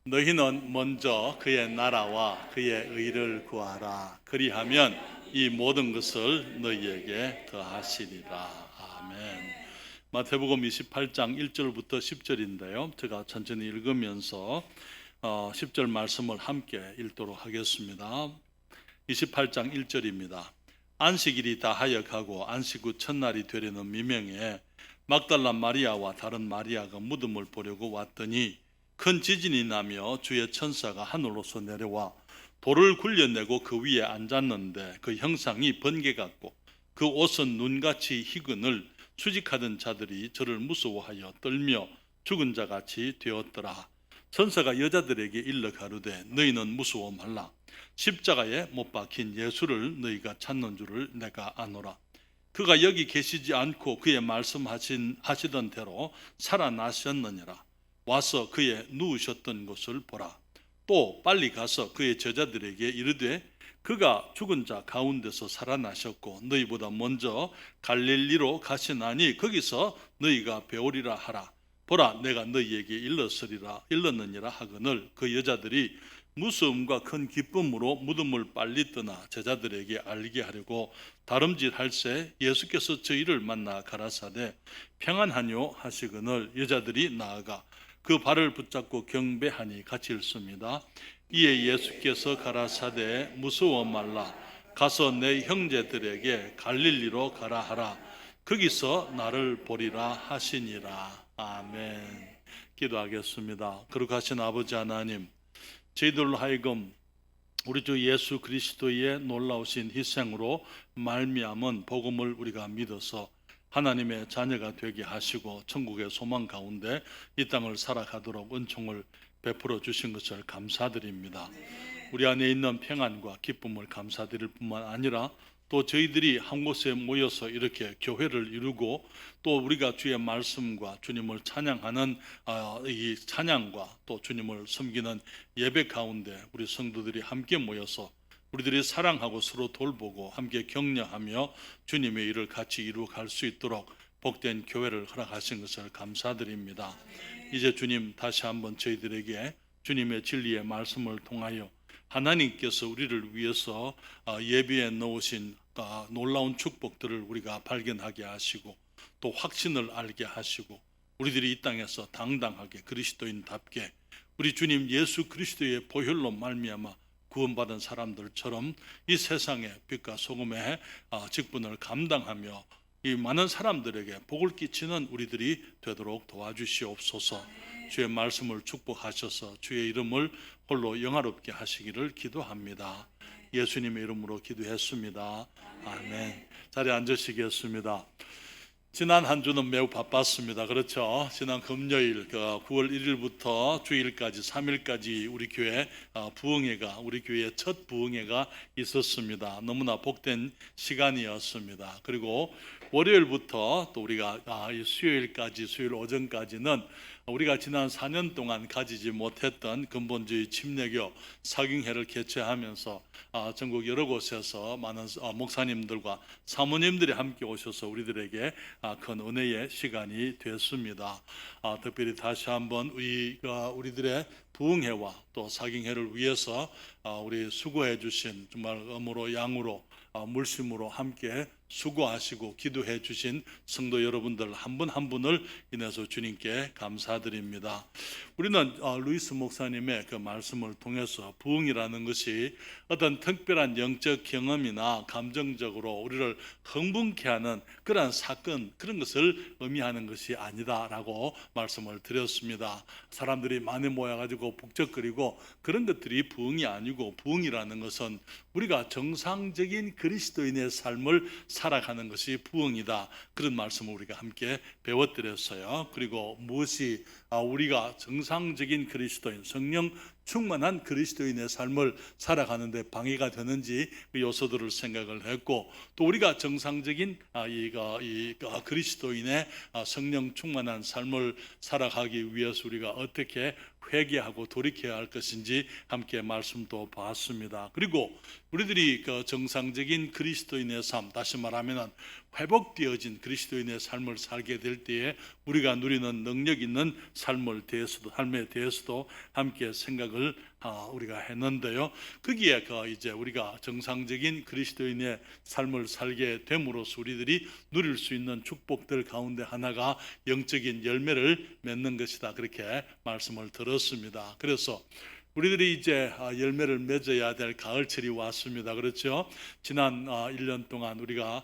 너희는 먼저 그의 나라와 그의 의를 구하라. 그리하면 이 모든 것을 너희에게 더하시리라. 아멘. 마태복음 28장 1절부터 10절인데요. 제가 천천히 읽으면서 10절 말씀을 함께 읽도록 하겠습니다. 28장 1절입니다. 안식일이 다하여가고 안식 후 첫날이 되려는 미명에 막달라 마리아와 다른 마리아가 무덤을 보려고 왔더니 큰 지진이 나며 주의 천사가 하늘로서 내려와 돌을 굴려내고 그 위에 앉았는데 그 형상이 번개 같고 그 옷은 눈같이 희근을 수직하던 자들이 저를 무서워하여 떨며 죽은 자같이 되었더라. 천사가 여자들에게 일러 가로되 너희는 무서워 말라. 십자가에 못 박힌 예수를 너희가 찾는 줄을 내가 아노라. 그가 여기 계시지 않고 그의 말씀하시던 대로 살아나셨느니라. 와서 그의 누우셨던 곳을 보라. 또 빨리 가서 그의 제자들에게 이르되 그가 죽은 자 가운데서 살아나셨고 너희보다 먼저 갈릴리로 가시나니 거기서 너희가 배우리라 하라. 보라, 내가 너희에게 일렀느니라 하거늘 그 여자들이 무서움과 큰 기쁨으로 무덤을 빨리 떠나 제자들에게 알게 하려고 다름질할새 예수께서 저희를 만나 가라사대 평안하뇨 하시거늘 여자들이 나아가 그 발을 붙잡고 경배하니 같이 읽습니다. 이에 예수께서 가라사대 무서워 말라. 가서 내 형제들에게 갈릴리로 가라 하라. 거기서 나를 보리라 하시니라. 아멘. 기도하겠습니다. 거룩하신 아버지 하나님, 저희들로 하여금 우리 주 예수 그리스도의 놀라우신 희생으로 말미암은 복음을 우리가 믿어서 하나님의 자녀가 되게 하시고 천국의 소망 가운데 이 땅을 살아가도록 은총을 베풀어 주신 것을 감사드립니다. 우리 안에 있는 평안과 기쁨을 감사드릴 뿐만 아니라 또 저희들이 한 곳에 모여서 이렇게 교회를 이루고 또 우리가 주의 말씀과 주님을 찬양하는 이 찬양과 또 주님을 섬기는 예배 가운데 우리 성도들이 함께 모여서 우리들이 사랑하고 서로 돌보고 함께 격려하며 주님의 일을 같이 이루어갈 수 있도록 복된 교회를 허락하신 것을 감사드립니다. 이제 주님 다시 한번 저희들에게 주님의 진리의 말씀을 통하여 하나님께서 우리를 위해서 예비해 놓으신 놀라운 축복들을 우리가 발견하게 하시고 또 확신을 알게 하시고 우리들이 이 땅에서 당당하게 그리스도인답게 우리 주님 예수 그리스도의 보혈로 말미암아 구원받은 사람들처럼 이 세상의 빛과 소금의 직분을 감당하며 이 많은 사람들에게 복을 끼치는 우리들이 되도록 도와주시옵소서. 주의 말씀을 축복하셔서 주의 이름을 홀로 영화롭게 하시기를 기도합니다. 예수님의 이름으로 기도했습니다. 아멘. 자리에 앉으시겠습니다. 지난 한 주는 매우 바빴습니다. 그렇죠? 지난 금요일 9월 1일부터 주일까지 3일까지 우리 교회 부흥회가 우리 교회의 첫 부흥회가 있었습니다. 너무나 복된 시간이었습니다. 그리고 월요일부터 또 우리가 수요일까지 수요일 오전까지는 우리가 지난 4년 동안 가지지 못했던 근본주의 침례교 사경회를 개최하면서 전국 여러 곳에서 많은 목사님들과 사모님들이 함께 오셔서 우리들에게 큰 은혜의 시간이 됐습니다. 특별히 다시 한번 우리들의 부흥회와 또 사경회를 위해서 우리 수고해 주신 정말 음으로 양으로 물심으로 함께 수고하시고 기도해 주신 성도 여러분들 한 분 한 분을 인해서 주님께 감사드립니다. 우리는 루이스 목사님의 그 말씀을 통해서 부흥이라는 것이 어떤 특별한 영적 경험이나 감정적으로 우리를 흥분케 하는 그러한 사건, 그런 것을 의미하는 것이 아니다라고 말씀을 드렸습니다. 사람들이 많이 모여가지고 북적거리고 그런 것들이 부흥이 아니고, 부흥이라는 것은 우리가 정상적인 그리스도인의 삶을 살아가는 것이 부흥이다, 그런 말씀을 우리가 함께 배워드렸어요. 그리고 무엇이 우리가 정상적인 그리스도인, 성령 충만한 그리스도인의 삶을 살아가는데 방해가 되는지 그 요소들을 생각을 했고, 또 우리가 정상적인 그리스도인의 성령 충만한 삶을 살아가기 위해서 우리가 어떻게 회개하고 돌이켜야 할 것인지 함께 말씀도 봤습니다. 그리고 우리들이 그 정상적인 그리스도인의 삶, 다시 말하면 회복되어진 그리스도인의 삶을 살게 될 때에 우리가 누리는 능력 있는 삶에 대해서도 함께 생각을 우리가 했는데요. 거기에 이제 우리가 정상적인 그리스도인의 삶을 살게 됨으로써 우리들이 누릴 수 있는 축복들 가운데 하나가 영적인 열매를 맺는 것이다, 그렇게 말씀을 들었습니다. 그래서 우리들이 이제 열매를 맺어야 될 가을철이 왔습니다. 그렇죠? 지난 1년 동안 우리가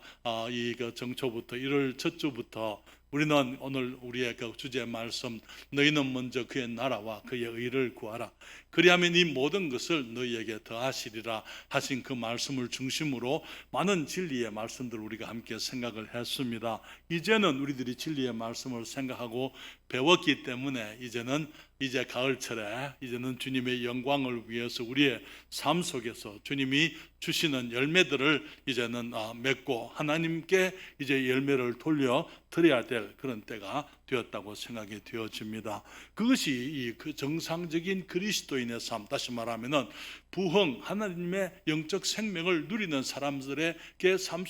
이 정초부터 1월 첫 주부터 우리는 오늘 우리의 그 주제 말씀, 너희는 먼저 그의 나라와 그의 의를 구하라, 그리하면 이 모든 것을 너희에게 더하시리라 하신 그 말씀을 중심으로 많은 진리의 말씀들을 우리가 함께 생각을 했습니다. 이제는 우리들이 진리의 말씀을 생각하고 배웠기 때문에 이제 가을철에 이제는 주님의 영광을 위해서 우리의 삶 속에서 주님이 주시는 열매들을 이제는 맺고 하나님께 이제 열매를 돌려 드려야 될 그런 때가 되었다고 생각이 되어집니다. 그것이 그 정상적인 그리스도인의 삶, 다시 말하면은 부흥, 하나님의 영적 생명을 누리는 사람들의 삶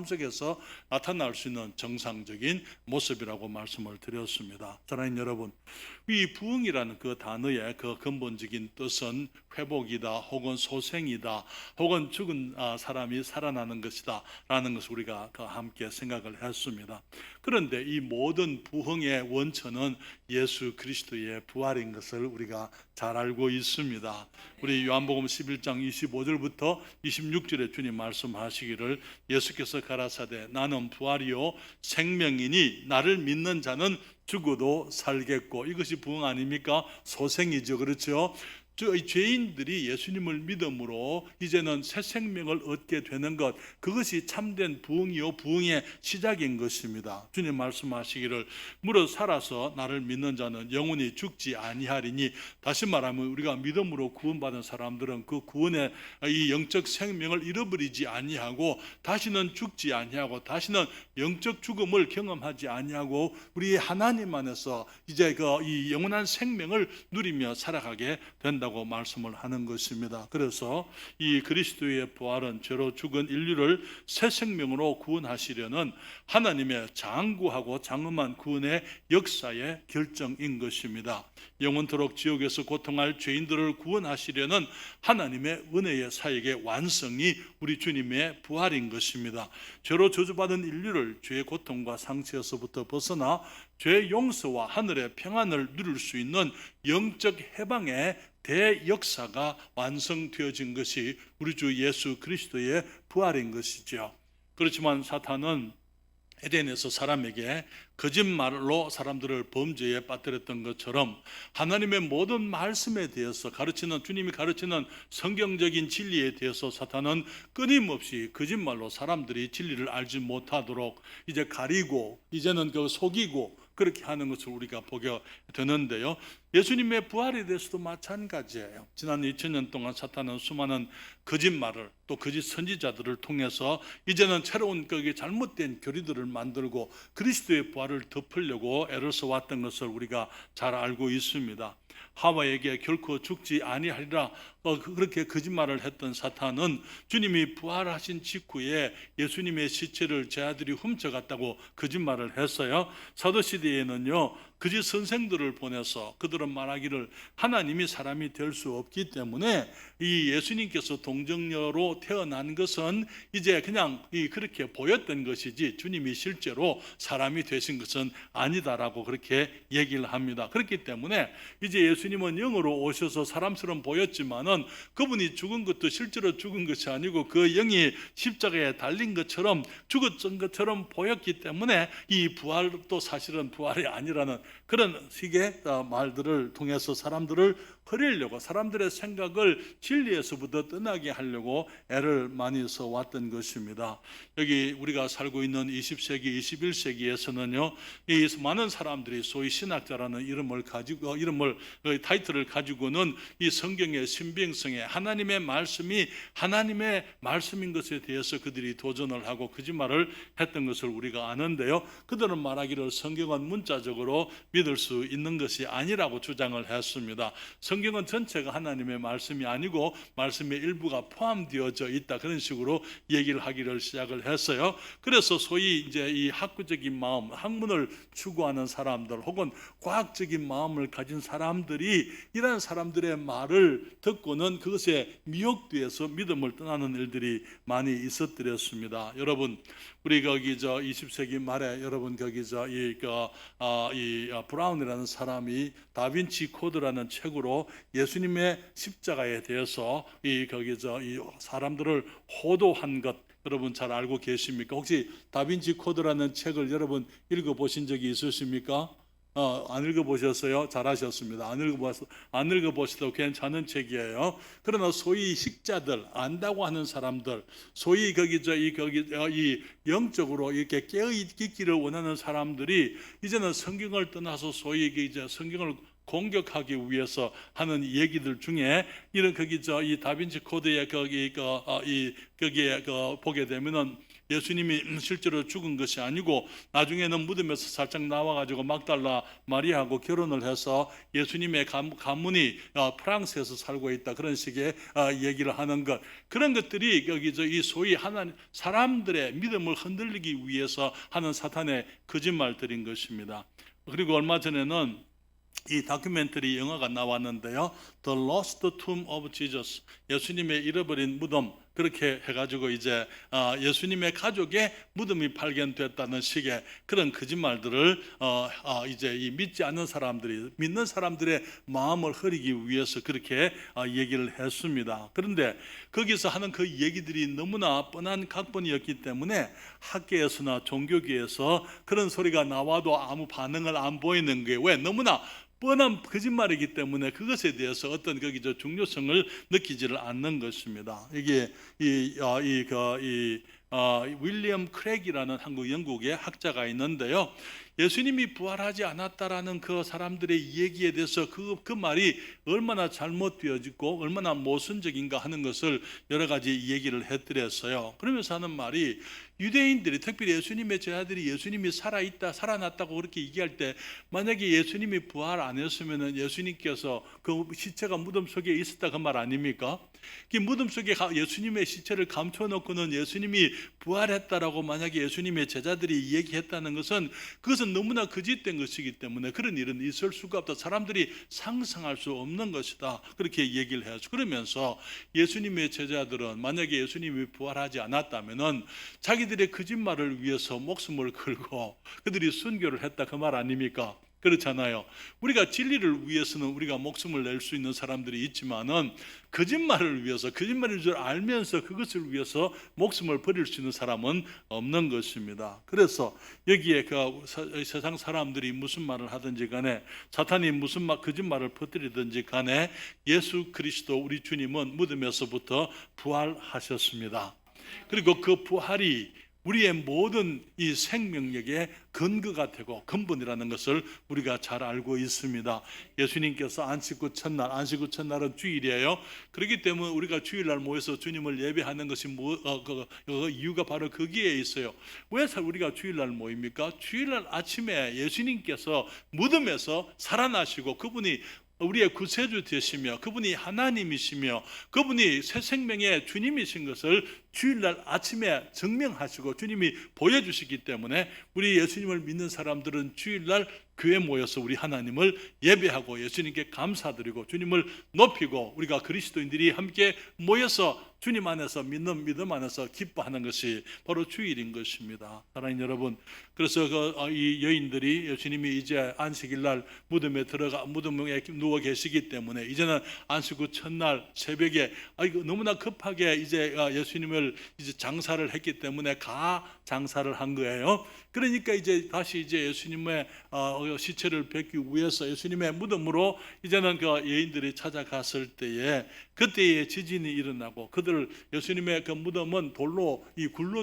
속에서 나타날 수 있는 정상적인 모습이라고 말씀을 드렸습니다. 사랑하는 여러분, 이 부흥이라는 그 단어의 그 근본적인 뜻은 회복이다, 혹은 소생이다, 혹은 죽은 사람이 살아나는 것이다 라는 것을 우리가 함께 생각을 했습니다. 그런데 이 모든 부흥의 원천은 예수 그리스도의 부활인 것을 우리가 잘 알고 있습니다. 우리 요한복음 11장 25절부터 26절에 주님 말씀하시기를, 예수께서 가라사대 나는 부활이요 생명이니 나를 믿는 자는 죽어도 살겠고, 이것이 부흥 아닙니까? 소생이죠. 그렇죠? 죄인들이 예수님을 믿음으로 이제는 새 생명을 얻게 되는 것, 그것이 참된 부흥이요 부흥의 시작인 것입니다. 주님 말씀하시기를, 무릇 살아서 나를 믿는 자는 영원히 죽지 아니하리니, 다시 말하면 우리가 믿음으로 구원받은 사람들은 그 구원의 이 영적 생명을 잃어버리지 아니하고 다시는 죽지 아니하고 다시는 영적 죽음을 경험하지 아니하고 우리 하나님 안에서 이제 이 영원한 생명을 누리며 살아가게 된다고 말씀을 하는 것입니다. 그래서 이 그리스도의 부활은 죄로 죽은 인류를 새 생명으로 구원하시려는 하나님의 장구하고 장엄한 구원의 역사의 결정인 것입니다. 영원토록 지옥에서 고통할 죄인들을 구원하시려는 하나님의 은혜의 사역의 완성이 우리 주님의 부활인 것입니다. 죄로 저주받은 인류를 죄의 고통과 상처에서부터 벗어나 죄 용서와 하늘의 평안을 누릴 수 있는 영적 해방의 대역사가 완성되어진 것이 우리 주 예수 그리스도의 부활인 것이죠. 그렇지만 사탄은 에덴에서 사람에게 거짓말로 사람들을 범죄에 빠뜨렸던 것처럼 하나님의 모든 말씀에 대해서 가르치는, 주님이 가르치는 성경적인 진리에 대해서 사탄은 끊임없이 거짓말로 사람들이 진리를 알지 못하도록 이제 가리고 이제는 속이고 그렇게 하는 것을 우리가 보게 되는데요. 예수님의 부활에 대해서도 마찬가지예요. 지난 2000년 동안 사탄은 수많은 거짓말을, 또 거짓 선지자들을 통해서 이제는 새로운 잘못된 교리들을 만들고 그리스도의 부활을 덮으려고 애를 써왔던 것을 우리가 잘 알고 있습니다. 하와에게 결코 죽지 아니하리라 그렇게 거짓말을 했던 사탄은 주님이 부활하신 직후에 예수님의 시체를 제 아들이 훔쳐갔다고 거짓말을 했어요. 사도시대에는요 거짓 선생들을 보내서 그들은 말하기를 하나님이 사람이 될 수 없기 때문에 이 예수님께서 동정녀로 태어난 것은 이제 그냥 그렇게 보였던 것이지 주님이 실제로 사람이 되신 것은 아니다라고 그렇게 얘기를 합니다. 그렇기 때문에 이제 예수님은 영으로 오셔서 사람처럼 보였지만은 그분이 죽은 것도 실제로 죽은 것이 아니고 그 영이 십자가에 달린 것처럼 죽었던 것처럼 보였기 때문에 이 부활도 사실은 부활이 아니라는 그런 식의 말들을 통해서 사람들을 흐리려고, 사람들의 생각을 진리에서부터 떠나게 하려고 애를 많이 써왔던 것입니다. 여기 우리가 살고 있는 20세기, 21세기에서는요 이 많은 사람들이 소위 신학자라는 타이틀을 가지고는 이 성경의 신빙성에 하나님의 말씀이 하나님의 말씀인 것에 대해서 그들이 도전을 하고 거짓말을 했던 것을 우리가 아는데요. 그들은 말하기를 성경은 문자적으로 믿을 수 있는 것이 아니라고 주장을 했습니다. 성경은 전체가 하나님의 말씀이 아니고 말씀의 일부가 포함되어져 있다, 그런 식으로 얘기를 하기를 시작을 했어요. 그래서 소위 이제 이 학구적인 마음, 학문을 추구하는 사람들 혹은 과학적인 마음을 가진 사람들이 이런 사람들의 말을 듣고는 그것에 미혹되어서 믿음을 떠나는 일들이 많이 있었더랬습니다. 여러분, 우리 거기 20세기 말에 여러분 거기 이 브라운이라는 사람이 다빈치 코드라는 책으로 예수님의 십자가에 대해서 이 사람들을 호도한 것, 여러분 잘 알고 계십니까? 혹시 다빈치 코드라는 책을 여러분 읽어보신 적이 있으십니까? 안 읽어보셨어요? 잘하셨습니다. 안 읽어보셔도 괜찮은 책이에요. 그러나 소위 식자들, 안다고 하는 사람들, 소위 이 영적으로 이렇게 깨어있기를 원하는 사람들이 이제는 성경을 떠나서 소위 이제 성경을 공격하기 위해서 하는 얘기들 중에 이런 이 다빈치 코드의 거기에 보게 되면은 예수님이 실제로 죽은 것이 아니고 나중에는 무덤에서 살짝 나와가지고 막달라 마리아하고 결혼을 해서 예수님의 가문이 프랑스에서 살고 있다, 그런 식의 얘기를 하는 것, 그런 것들이 이 소위 하나님 사람들의 믿음을 흔들리기 위해서 하는 사탄의 거짓말들인 것입니다. 그리고 얼마 전에는 이 다큐멘터리 영화가 나왔는데요, The Lost Tomb of Jesus, 예수님의 잃어버린 무덤, 그렇게 해가지고 이제 예수님의 가족의 무덤이 발견됐다는 식의 그런 거짓말들을 이제 이 믿지 않는 사람들이 믿는 사람들의 마음을 흐리기 위해서 그렇게 얘기를 했습니다. 그런데 거기서 하는 그 얘기들이 너무나 뻔한 각본이었기 때문에 학계에서나 종교계에서 그런 소리가 나와도 아무 반응을 안 보이는 게 왜? 너무나 뻔한 거짓말이기 때문에 그것에 대해서 어떤 중요성을 느끼지를 않는 것입니다. 이게 윌리엄 크랙이라는 영국의 학자가 있는데요, 예수님이 부활하지 않았다라는 그 사람들의 얘기에 대해서 그 말이 얼마나 잘못되어지고 얼마나 모순적인가 하는 것을 여러 가지 얘기를 해드렸어요. 그러면서 하는 말이, 유대인들이 특별히 예수님의 제자들이 예수님이 살아있다, 살아났다고 그렇게 얘기할 때 만약에 예수님이 부활 안 했으면 예수님께서 그 시체가 무덤 속에 있었다, 그 말 아닙니까? 그 무덤 속에 예수님의 시체를 감춰놓고는 예수님이 부활했다라고 만약에 예수님의 제자들이 얘기했다는 것은 그것은 너무나 거짓된 것이기 때문에 그런 일은 있을 수가 없다, 사람들이 상상할 수 없는 것이다, 그렇게 얘기를 해야죠. 그러면서 예수님의 제자들은 만약에 예수님이 부활하지 않았다면은 자기들의 거짓말을 위해서 목숨을 걸고 그들이 순교를 했다, 그 말 아닙니까? 그렇잖아요. 우리가 진리를 위해서는 우리가 목숨을 낼 수 있는 사람들이 있지만은 거짓말을 위해서, 거짓말인 줄 알면서 그것을 위해서 목숨을 버릴 수 있는 사람은 없는 것입니다. 그래서 여기에 세상 사람들이 무슨 말을 하든지 간에, 사탄이 무슨 거짓말을 퍼뜨리든지 간에, 예수 그리스도 우리 주님은 무덤에서부터 부활하셨습니다. 그리고 그 부활이 우리의 모든 이 생명력의 근거가 되고 근본이라는 것을 우리가 잘 알고 있습니다. 예수님께서 안식구 첫날은 주일이에요. 그렇기 때문에 우리가 주일날 모여서 주님을 예배하는 것이 이유가 바로 거기에 있어요. 왜 우리가 주일날 모입니까? 주일날 아침에 예수님께서 무덤에서 살아나시고 그분이 우리의 구세주 되시며 그분이 하나님이시며 그분이 새 생명의 주님이신 것을 주일날 아침에 증명하시고 주님이 보여주시기 때문에 우리 예수님을 믿는 사람들은 주일날 교회 모여서 우리 하나님을 예배하고 예수님께 감사드리고 주님을 높이고 우리가 그리스도인들이 함께 모여서 주님 안에서 믿는 믿음 안에서 기뻐하는 것이 바로 주일인 것입니다. 사랑하는 여러분, 그래서 이 여인들이 예수님이 이제 안식일날 무덤에 누워 계시기 때문에 이제는 안식구 첫날 새벽에 너무나 급하게 이제 예수님을 이제 장사를 했기 때문에 장사를 한 거예요. 그러니까 이제 다시 예수님의 시체를 뵙기 위해서 예수님의 무덤으로 이제는 그 여인들이 찾아갔을 때에 그때에 지진이 일어나고 예수님의 그 무덤은 굴로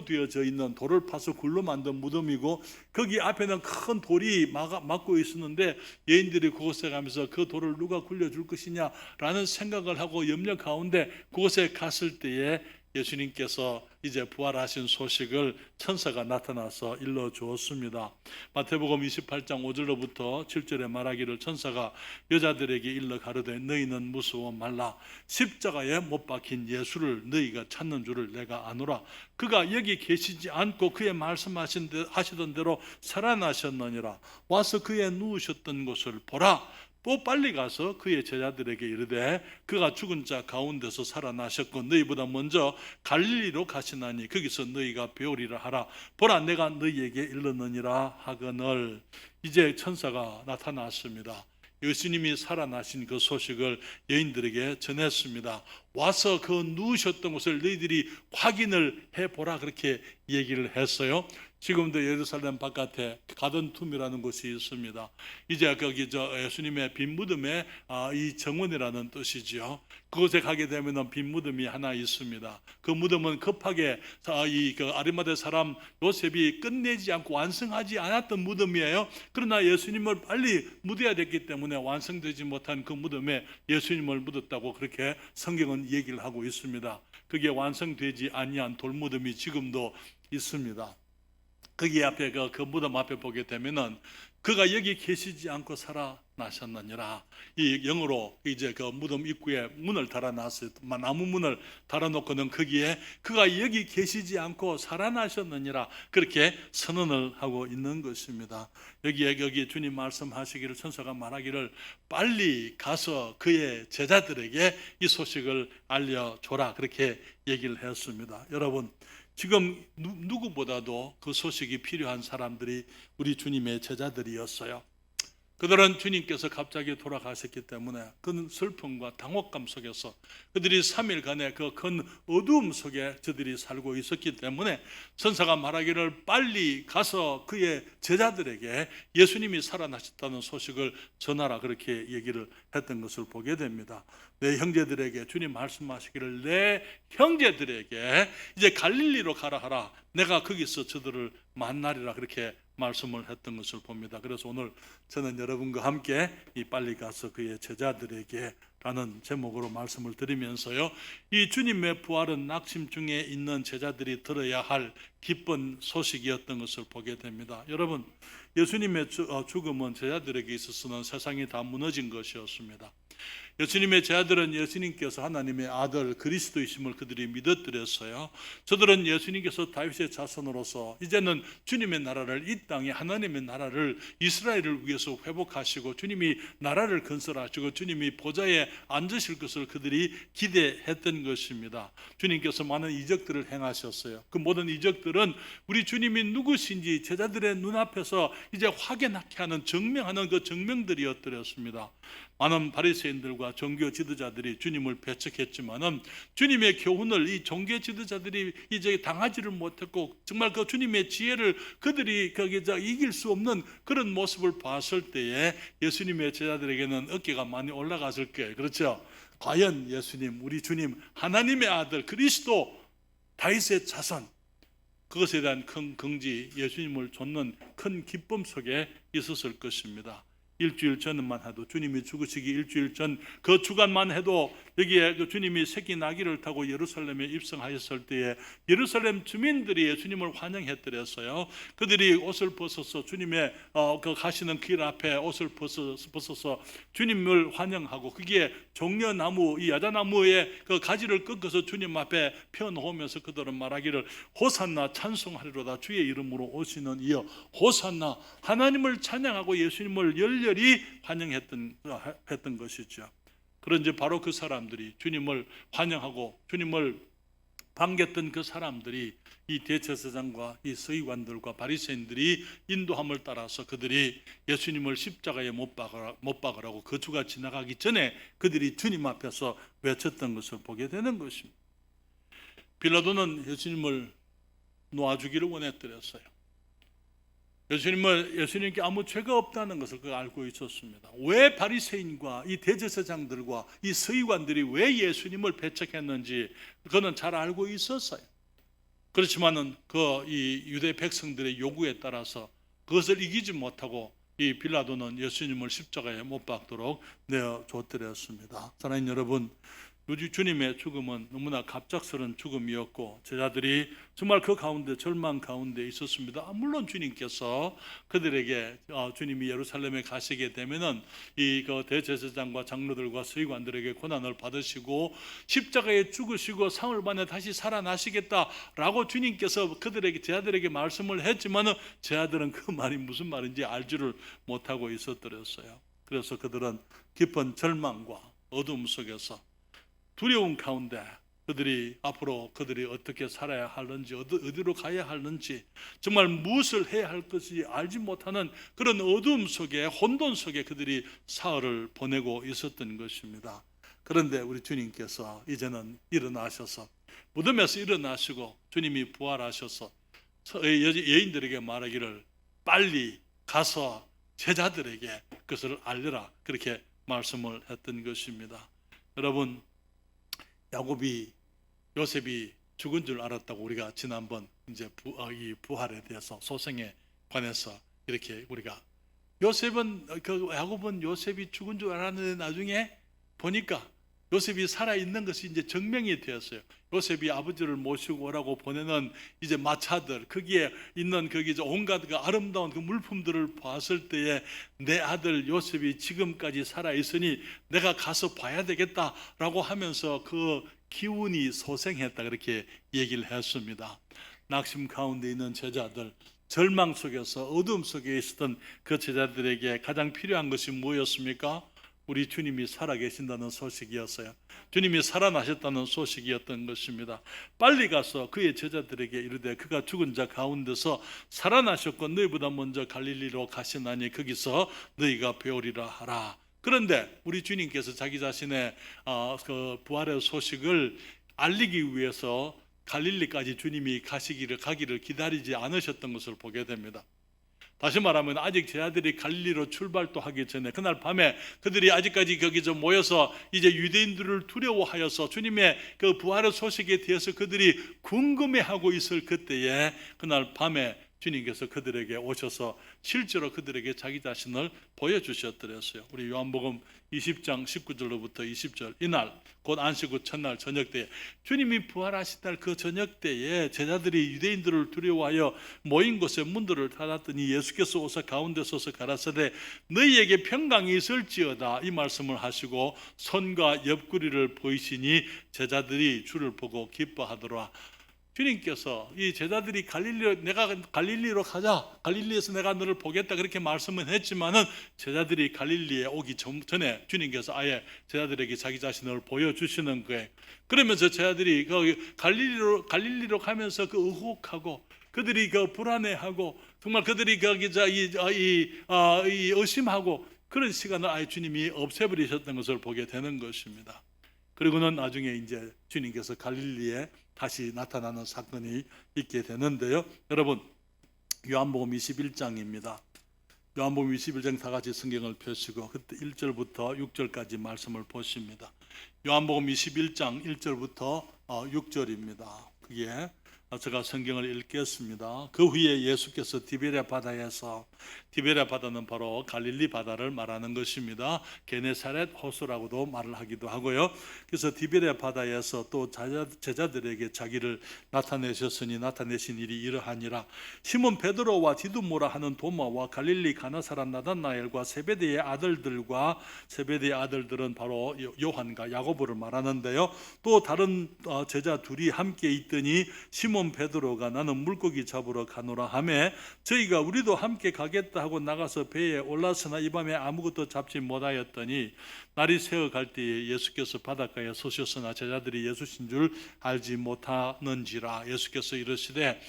되어져 있는, 돌을 파서 굴로 만든 무덤이고 거기 앞에는 큰 돌이 막고 있었는데 여인들이 그곳에 가면서 그 돌을 누가 굴려줄 것이냐라는 생각을 하고 염려 가운데 그곳에 갔을 때에 예수님께서 이제 부활하신 소식을 천사가 나타나서 일러주었습니다. 마태복음 28장 5절로부터 7절에 말하기를 천사가 여자들에게 일러 가로되 너희는 무서워 말라. 십자가에 못 박힌 예수를 너희가 찾는 줄을 내가 아노라. 그가 여기 계시지 않고 그의 말씀하시던 대로 살아나셨느니라. 와서 그의 누우셨던 곳을 보라. 또 빨리 가서 그의 제자들에게 이르되 그가 죽은 자 가운데서 살아나셨고 너희보다 먼저 갈릴리로 가시나니 거기서 너희가 배우리라 하라. 보라 내가 너희에게 일렀느니라 하거늘. 이제 천사가 나타났습니다. 예수님이 살아나신 그 소식을 여인들에게 전했습니다. 와서 그 누우셨던 곳을 너희들이 확인을 해보라 그렇게 얘기를 했어요. 지금도 예루살렘 바깥에 가든툼이라는 곳이 있습니다. 이제 거기 예수님의 빈 무덤에 이 정원이라는 뜻이지요. 그곳에 가게 되면 빈 무덤이 하나 있습니다. 그 무덤은 급하게 그 아리마대 사람 요셉이 끝내지 않고 완성하지 않았던 무덤이에요. 그러나 예수님을 빨리 묻어야 됐기 때문에 완성되지 못한 그 무덤에 예수님을 묻었다고 그렇게 성경은 얘기를 하고 있습니다. 그게 완성되지 아니한 돌무덤이 지금도 있습니다. 거기 앞에 그 무덤 앞에 보게 되면은 그가 여기 계시지 않고 살아나셨느니라. 이 영어로 이제 그 무덤 입구에 문을 달아놨어요. 나무 문을 달아놓고는 거기에 그가 여기 계시지 않고 살아나셨느니라 그렇게 선언을 하고 있는 것입니다. 여기 주님 말씀하시기를 천사가 말하기를 빨리 가서 그의 제자들에게 이 소식을 알려줘라 그렇게 얘기를 했습니다. 여러분 지금 누구보다도 그 소식이 필요한 사람들이 우리 주님의 제자들이었어요. 그들은 주님께서 갑자기 돌아가셨기 때문에 그 슬픔과 당혹감 속에서 그들이 3일간의 그 큰 어두움 속에 저들이 살고 있었기 때문에 천사가 말하기를 빨리 가서 그의 제자들에게 예수님이 살아나셨다는 소식을 전하라 그렇게 얘기를 했던 것을 보게 됩니다. 내 형제들에게 주님 말씀하시기를 내 형제들에게 이제 갈릴리로 가라 하라. 내가 거기서 저들을 만나리라 그렇게 말씀을 했던 것을 봅니다. 그래서 오늘 저는 여러분과 함께 이 빨리 가서 그의 제자들에게 라는 제목으로 말씀을 드리면서요, 이 주님의 부활은 낙심 중에 있는 제자들이 들어야 할 기쁜 소식이었던 것을 보게 됩니다. 여러분, 예수님의 죽음은 제자들에게 있어서는 세상이 다 무너진 것이었습니다. 예수님의 제자들은 예수님께서 하나님의 아들 그리스도이심을 그들이 믿어들였어요. 저들은 예수님께서 다윗의 자손으로서 이제는 주님의 나라를, 이 땅에 하나님의 나라를, 이스라엘을 위해서 회복하시고 주님이 나라를 건설하시고 주님이 보좌에 앉으실 것을 그들이 기대했던 것입니다. 주님께서 많은 이적들을 행하셨어요. 그 모든 이적들은 우리 주님이 누구신지 제자들의 눈앞에서 이제 확인하게 하는, 증명하는 그 증명들이었더랬습니다. 많은 바리새인들과 종교 지도자들이 주님을 배척했지만은 주님의 교훈을 이 종교 지도자들이 이제 당하지를 못했고 정말 그 주님의 지혜를 그들이 거기서 이길 수 없는 그런 모습을 봤을 때에 예수님의 제자들에게는 어깨가 많이 올라갔을 거예요. 그렇죠? 과연 예수님, 우리 주님, 하나님의 아들 그리스도, 다윗의 자손, 그것에 대한 큰 긍지, 예수님을 좇는 큰 기쁨 속에 있었을 것입니다. 일주일 전만 해도, 주님이 죽으시기 일주일 전 그 주간만 해도 여기에 그 주님이 새끼 나귀를 타고 예루살렘에 입성하셨을 때에 예루살렘 주민들이 예수님을 환영했더랬어요. 그들이 옷을 벗어서 주님의 그 가시는 길 앞에 옷을 벗어서 주님을 환영하고 거기에 종려나무, 이 야자나무의 그 가지를 꺾어서 주님 앞에 펴놓으면서 그들은 말하기를 호산나 찬송하리로다. 주의 이름으로 오시는 이여 호산나. 하나님을 찬양하고 예수님을 열렬히 환영했던 것이죠. 그런지 바로 그 사람들이, 주님을 환영하고 주님을 반겼던 그 사람들이 이 대제사장과 이 서기관들과 바리새인들이 인도함을 따라서 그들이 예수님을 십자가에 못 박으라고 그 주가 지나가기 전에 그들이 주님 앞에서 외쳤던 것을 보게 되는 것입니다. 빌라도는 예수님을 놓아주기를 원했더랬어요. 예수님께 아무 죄가 없다는 것을 알고 있었습니다. 왜 바리새인과 이 대제사장들과 이 서기관들이 왜 예수님을 배척했는지 그는 잘 알고 있었어요. 그렇지만은 이 유대 백성들의 요구에 따라서 그것을 이기지 못하고 이 빌라도는 예수님을 십자가에 못 박도록 내어줬더랬습니다. 사랑하는 여러분, 주님의 죽음은 너무나 갑작스러운 죽음이었고 제자들이 정말 그 가운데 절망 가운데 있었습니다. 물론 주님께서 그들에게 주님이 예루살렘에 가시게 되면은 그 대제사장과 장로들과 서기관들에게 고난을 받으시고 십자가에 죽으시고 사흘 만에 다시 살아나시겠다라고 주님께서 그들에게 제자들에게 말씀을 했지만은 제자들은 그 말이 무슨 말인지 알지를 못하고 있었더랬어요. 그래서 그들은 깊은 절망과 어둠 속에서 두려움 가운데 그들이 앞으로 그들이 어떻게 살아야 하는지 어디로 가야 하는지 정말 무엇을 해야 할 것인지 알지 못하는 그런 어둠 속에 혼돈 속에 그들이 사흘을 보내고 있었던 것입니다. 그런데 우리 주님께서 이제는 일어나셔서 무덤에서 일어나시고 주님이 부활하셔서 여인들에게 말하기를 빨리 가서 제자들에게 그것을 알려라 그렇게 말씀을 했던 것입니다. 여러분, 야곱이 요셉이 죽은 줄 알았다고 우리가 지난번 이제 이 부활에 대해서 소생에 관해서 이렇게 우리가 야곱은 요셉이 죽은 줄 알았는데 나중에 보니까 요셉이 살아 있는 것이 이제 증명이 되었어요. 요셉이 아버지를 모시고 오라고 보내는 이제 마차들 거기에 있는 거기 온갖 그 아름다운 그 물품들을 봤을 때에 내 아들 요셉이 지금까지 살아 있으니 내가 가서 봐야 되겠다라고 하면서 그 기운이 소생했다 그렇게 얘기를 했습니다. 낙심 가운데 있는 제자들, 절망 속에서 어둠 속에 있었던 그 제자들에게 가장 필요한 것이 무엇이었습니까? 우리 주님이 살아계신다는 소식이었어요. 주님이 살아나셨다는 소식이었던 것입니다. 빨리 가서 그의 제자들에게 이르되 그가 죽은 자 가운데서 살아나셨고 너희보다 먼저 갈릴리로 가시나니 거기서 너희가 배우리라 하라. 그런데 우리 주님께서 자기 자신의 그 부활의 소식을 알리기 위해서 갈릴리까지 주님이 가기를 기다리지 않으셨던 것을 보게 됩니다. 다시 말하면 아직 제자들이 갈릴리로 출발도 하기 전에 그날 밤에 그들이 아직까지 거기서 모여서 이제 유대인들을 두려워하여서 주님의 그 부활의 소식에 대해서 그들이 궁금해하고 있을 그때에 그날 밤에 주님께서 그들에게 오셔서 실제로 그들에게 자기 자신을 보여주셨더랬어요. 우리 요한복음 20장 19절로부터 20절 이날 곧 안식 후 첫날 저녁 때에 주님이 부활하신 날 그 저녁 때에 제자들이 유대인들을 두려워하여 모인 곳에 문들을 닫았더니 예수께서 오사 가운데 서서 가라사대 너희에게 평강이 있을지어다 이 말씀을 하시고 손과 옆구리를 보이시니 제자들이 주를 보고 기뻐하더라. 주님께서 이 제자들이 내가 갈릴리로 가자, 갈릴리에서 내가 너를 보겠다 그렇게 말씀은 했지만은 제자들이 갈릴리에 오기 전에 주님께서 아예 제자들에게 자기 자신을 보여주시는 거예요. 그러면서 제자들이 갈릴리로 가면서 그 의혹하고 그들이 그 불안해하고 정말 그들이 의심하고 그런 시간을 아예 주님이 없애버리셨던 것을 보게 되는 것입니다. 그리고는 나중에 이제 주님께서 갈릴리에 다시 나타나는 사건이 있게 되는데요. 여러분, 요한복음 21장입니다. 요한복음 21장 다 같이 성경을 펴시고 그때 1절부터 6절까지 말씀을 보십니다. 요한복음 21장 1절부터 6절입니다. 그게 제가 성경을 읽겠습니다. 그 후에 예수께서 디베랴 바다에서, 디베랴 바다는 바로 갈릴리 바다를 말하는 것입니다. 게네사렛 호수라고도 말을 하기도 하고요. 그래서 디베랴 바다에서 또 제자들에게 자기를 나타내신 일이 이러하니라. 시몬 베드로와 디두모라 하는 도마와 갈릴리 가나 사람 나단나엘과 세베대의 아들들은 바로 요한과 야고보를 말하는데요. 또 다른 제자 둘이 함께 있더니 시몬 베드로가 나는 물고기 잡으러 가노라 하매 저희가 우리도 함께 가겠다 하고 나가서 배에 올랐으나 이 밤에 아무것도 잡지 못하였더니 날이 새어 갈 때에 예수께서 바닷가에 서셨으나 제자들이 예수신 줄 알지 못하는지라. 예수께서 이르시되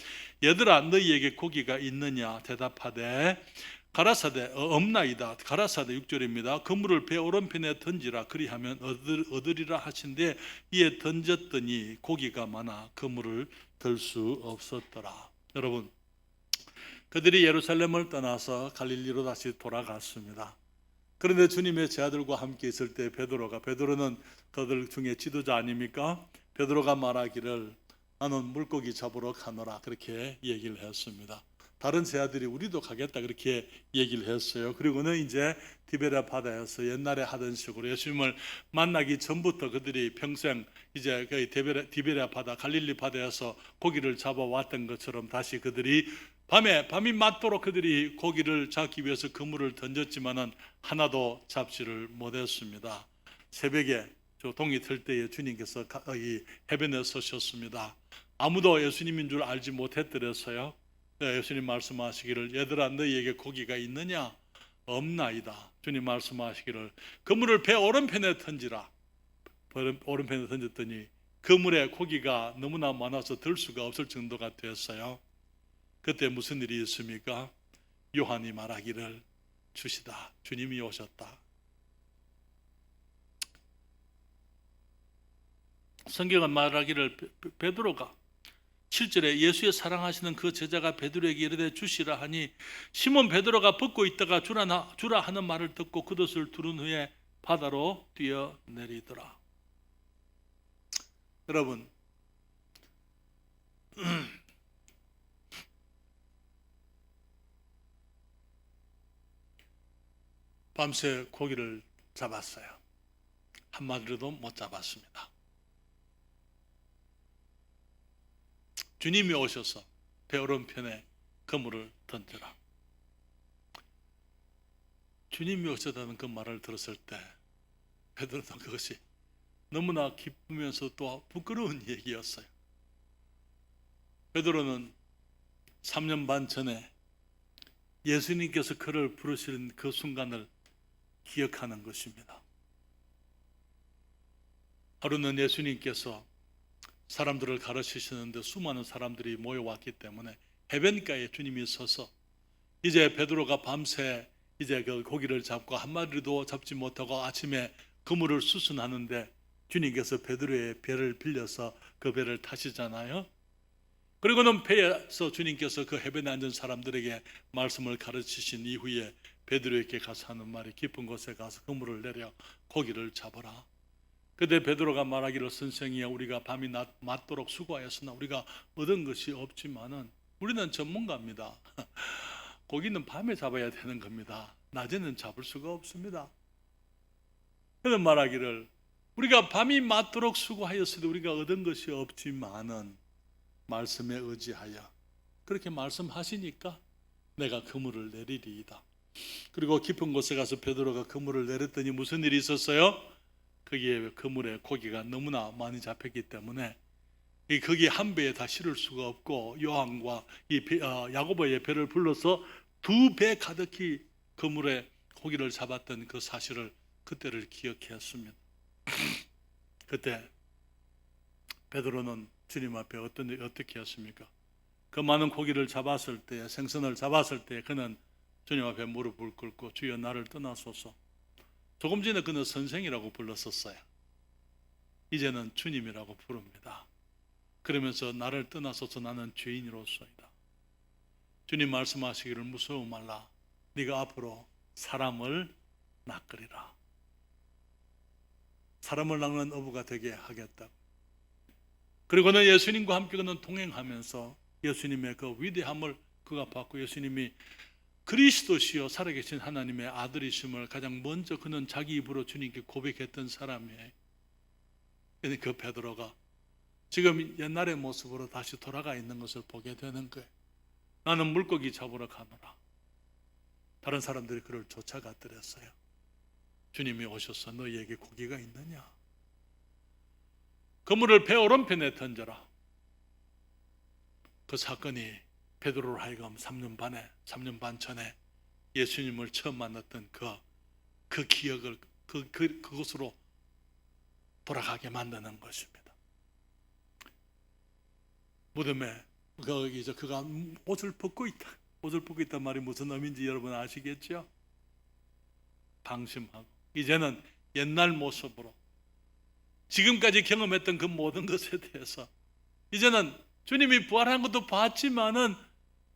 얘들아 너희에게 고기가 있느냐 대답하되 가라사대 없나이다. 가라사대 6절입니다. 그물을 배 오른편에 던지라 그리하면 얻으리라 하신데 이에 던졌더니 고기가 많아 그물을 들 수 없었더라. 여러분, 그들이 예루살렘을 떠나서 갈릴리로 다시 돌아갔습니다. 그런데 주님의 제자들과 함께 있을 때 베드로는 그들 중에 지도자 아닙니까? 베드로가 말하기를 나는 물고기 잡으러 가노라 그렇게 얘기를 했습니다. 다른 제자들이 우리도 가겠다 그렇게 얘기를 했어요. 그리고는 이제 디베랴 바다에서 옛날에 하던 식으로 예수님을 만나기 전부터 그들이 평생 이제 그 디베랴 바다 갈릴리 바다에서 고기를 잡아왔던 것처럼 다시 그들이 밤이 맞도록 그들이 고기를 잡기 위해서 그물을 던졌지만은 하나도 잡지를 못했습니다. 새벽에 저 동이 틀 때에 주님께서 이 해변에 서셨습니다. 아무도 예수님인 줄 알지 못했더랬어요. 예수님 말씀하시기를 얘들아 너희에게 고기가 있느냐? 없나이다. 주님 말씀하시기를 그물을 배 오른편에 던지라. 오른편에 던졌더니 그물에 고기가 너무나 많아서 들 수가 없을 정도가 됐어요. 그때 무슨 일이 있습니까? 요한이 말하기를 주시다. 주님이 오셨다. 성경은 말하기를 베드로가 7절에 예수의 사랑하시는 그 제자가 베드로에게 이르되 주시라 하니 시몬 베드로가 벗고 있다가 주라 하는 말을 듣고 그릇을 두른 후에 바다로 뛰어내리더라. 여러분 밤새 고기를 잡았어요. 한 마리도 못 잡았습니다. 주님이 오셔서 배 오른편에 그물을 던져라. 주님이 오셨다는 그 말을 들었을 때 베드로는 그것이 너무나 기쁘면서 또 부끄러운 얘기였어요. 베드로는 3년 반 전에 예수님께서 그를 부르시는 그 순간을 기억하는 것입니다. 하루는 예수님께서 사람들을 가르치시는데 수많은 사람들이 모여왔기 때문에 해변가에 주님이 서서 이제 베드로가 밤새 이제 그 고기를 잡고 한 마리도 잡지 못하고 아침에 그물을 수순하는데 주님께서 베드로의 배를 빌려서 그 배를 타시잖아요. 그리고는 배에서 주님께서 그 해변에 앉은 사람들에게 말씀을 가르치신 이후에 베드로에게 가서 하는 말이 깊은 곳에 가서 그물을 내려 고기를 잡아라. 그때 베드로가 말하기를 선생이여 우리가 밤이 맞도록 수고하였으나 우리가 얻은 것이 없지만은 우리는 전문가입니다. 고기는 밤에 잡아야 되는 겁니다. 낮에는 잡을 수가 없습니다. 그는 말하기를 우리가 밤이 맞도록 수고하였으되 우리가 얻은 것이 없지만은 말씀에 의지하여 그렇게 말씀하시니까 내가 그물을 내리리이다. 그리고 깊은 곳에 가서 베드로가 그물을 내렸더니 무슨 일이 있었어요? 거기에 그물에 고기가 너무나 많이 잡혔기 때문에 거기 한 배에 다 실을 수가 없고 요한과 야고보의 배를 불러서 2배 가득히 그물에 고기를 잡았던 그 사실을 그때를 기억했습니다. 그때 베드로는 주님 앞에 어떻게 했습니까? 그 많은 고기를 잡았을 때, 생선을 잡았을 때 그는 주님 앞에 무릎을 꿇고 주여 나를 떠나소서. 조금 전에 그는 선생이라고 불렀었어요. 이제는 주님이라고 부릅니다. 그러면서 나를 떠나소서 나는 죄인으로서이다. 주님 말씀하시기를 무서워 말라. 네가 앞으로 사람을 낚으리라. 사람을 낚는 어부가 되게 하겠다. 그리고는 예수님과 함께 그는 동행하면서 예수님의 그 위대함을 그가 받고 예수님이 그리스도시요 살아계신 하나님의 아들이심을 가장 먼저 그는 자기 입으로 주님께 고백했던 사람이에요. 그런데 그 베드로가 지금 옛날의 모습으로 다시 돌아가 있는 것을 보게 되는 거예요. 나는 물고기 잡으러 가노라. 다른 사람들이 그를 쫓아갔더랬어요. 주님이 오셔서 너희에게 고기가 있느냐? 그물을 배 오른편에 던져라. 그 사건이 베드로로 하여금 3년 반 전에 예수님을 처음 만났던 그 기억을 그곳으로 돌아가게 만드는 것입니다. 무덤에 그가 옷을 벗고 있다. 옷을 벗고 있단 말이 무슨 의미인지 여러분 아시겠죠? 방심하고 이제는 옛날 모습으로 지금까지 경험했던 그 모든 것에 대해서 이제는 주님이 부활한 것도 봤지만은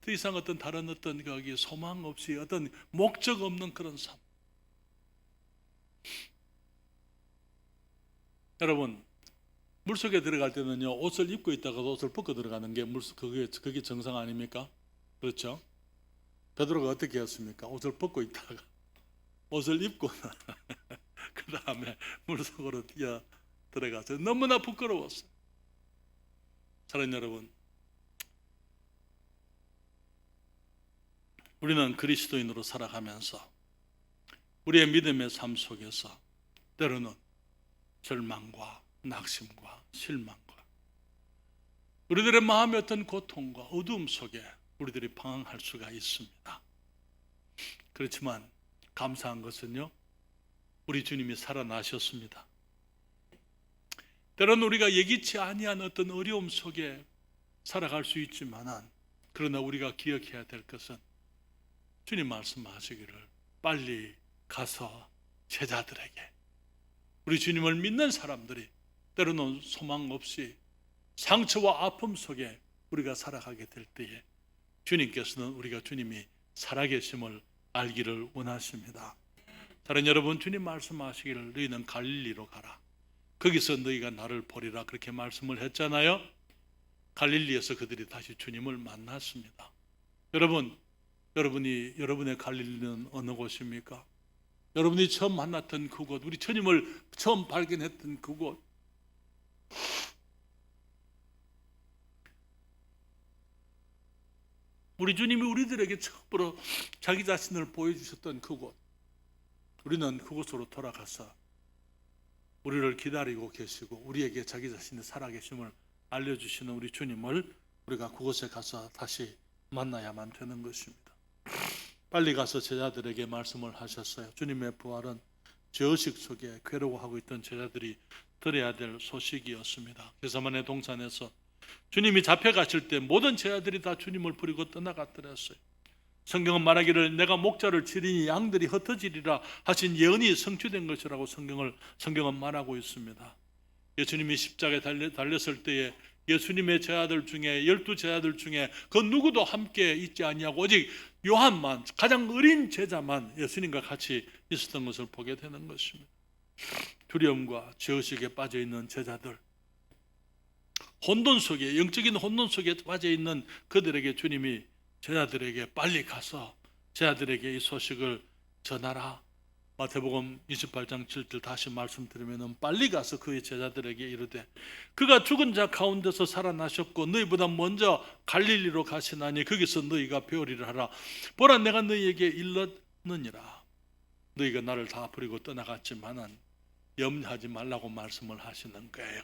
더 이상 다른 거기 소망 없이 목적 없는 그런 삶. 여러분 물속에 들어갈 때는요 옷을 입고 있다가 옷을 벗고 들어가는 게 그게 정상 아닙니까? 그렇죠? 베드로가 어떻게 했습니까? 옷을 벗고 있다가 옷을 입고는 그 다음에 물속으로 뛰어 들어가서 너무나 부끄러웠어요. 사랑하는 여러분, 우리는 그리스도인으로 살아가면서 우리의 믿음의 삶 속에서 때로는 절망과 낙심과 실망과 우리들의 마음의 어떤 고통과 어두움 속에 우리들이 방황할 수가 있습니다. 그렇지만 감사한 것은요, 우리 주님이 살아나셨습니다. 때로는 우리가 예기치 아니한 어떤 어려움 속에 살아갈 수 있지만, 그러나 우리가 기억해야 될 것은 주님 말씀하시기를 빨리 가서 제자들에게, 우리 주님을 믿는 사람들이 때로는 소망 없이 상처와 아픔 속에 우리가 살아가게 될 때에 주님께서는 우리가 주님이 살아계심을 알기를 원하십니다. 다른 여러분, 주님 말씀하시기를 너희는 갈릴리로 가라, 거기서 너희가 나를 보리라, 그렇게 말씀을 했잖아요. 갈릴리에서 그들이 다시 주님을 만났습니다. 여러분의 갈릴리는 어느 곳입니까? 여러분이 처음 만났던 그곳, 우리 주님을 처음 발견했던 그곳, 우리 주님이 우리들에게 처음으로 자기 자신을 보여주셨던 그곳, 우리는 그곳으로 돌아가서 우리를 기다리고 계시고 우리에게 자기 자신의 살아계심을 알려주시는 우리 주님을 우리가 그곳에 가서 다시 만나야만 되는 것입니다. 빨리 가서 제자들에게 말씀을 하셨어요. 주님의 부활은 죄의식 속에 괴로워하고 있던 제자들이 들어야 될 소식이었습니다. 겟세마네 동산에서 주님이 잡혀가실 때 모든 제자들이 다 주님을 버리고 떠나갔더랬어요. 성경은 말하기를 내가 목자를 치리니 양들이 흩어지리라 하신 예언이 성취된 것이라고 성경은 말하고 있습니다. 예수님이 십자가에 달렸을 때에 예수님의 제자들 중에 12제자들 중에 그 누구도 함께 있지 아니하고 오직 요한만, 가장 어린 제자만 예수님과 같이 있었던 것을 보게 되는 것입니다. 두려움과 죄의식에 빠져있는 제자들, 혼돈 속에, 영적인 혼돈 속에 빠져있는 그들에게 주님이 제자들에게 빨리 가서 제자들에게 이 소식을 전하라. 마태복음 28장 7절 다시 말씀드리면 빨리 가서 그의 제자들에게 이르되 그가 죽은 자 가운데서 살아나셨고 너희보다 먼저 갈릴리로 가시나니 거기서 너희가 배우리라 하라. 보라, 내가 너희에게 일렀느니라. 너희가 나를 다 버리고 떠나갔지만은 염려하지 말라고 말씀을 하시는 거예요.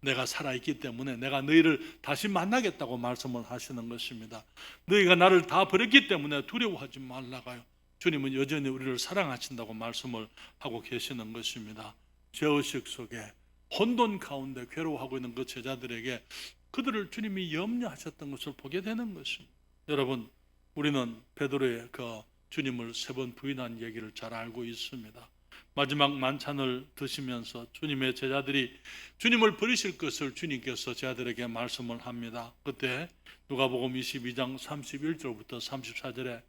내가 살아있기 때문에 내가 너희를 다시 만나겠다고 말씀을 하시는 것입니다. 너희가 나를 다 버렸기 때문에 두려워하지 말라고요. 주님은 여전히 우리를 사랑하신다고 말씀을 하고 계시는 것입니다. 죄의식 속에 혼돈 가운데 괴로워하고 있는 그 제자들에게 그들을 주님이 염려하셨던 것을 보게 되는 것입니다. 여러분, 우리는 베드로의 그 주님을 3번 부인한 얘기를 잘 알고 있습니다. 마지막 만찬을 드시면서 주님의 제자들이 주님을 버리실 것을 주님께서 제자들에게 말씀을 합니다. 그때 누가복음 22장 31절부터 34절에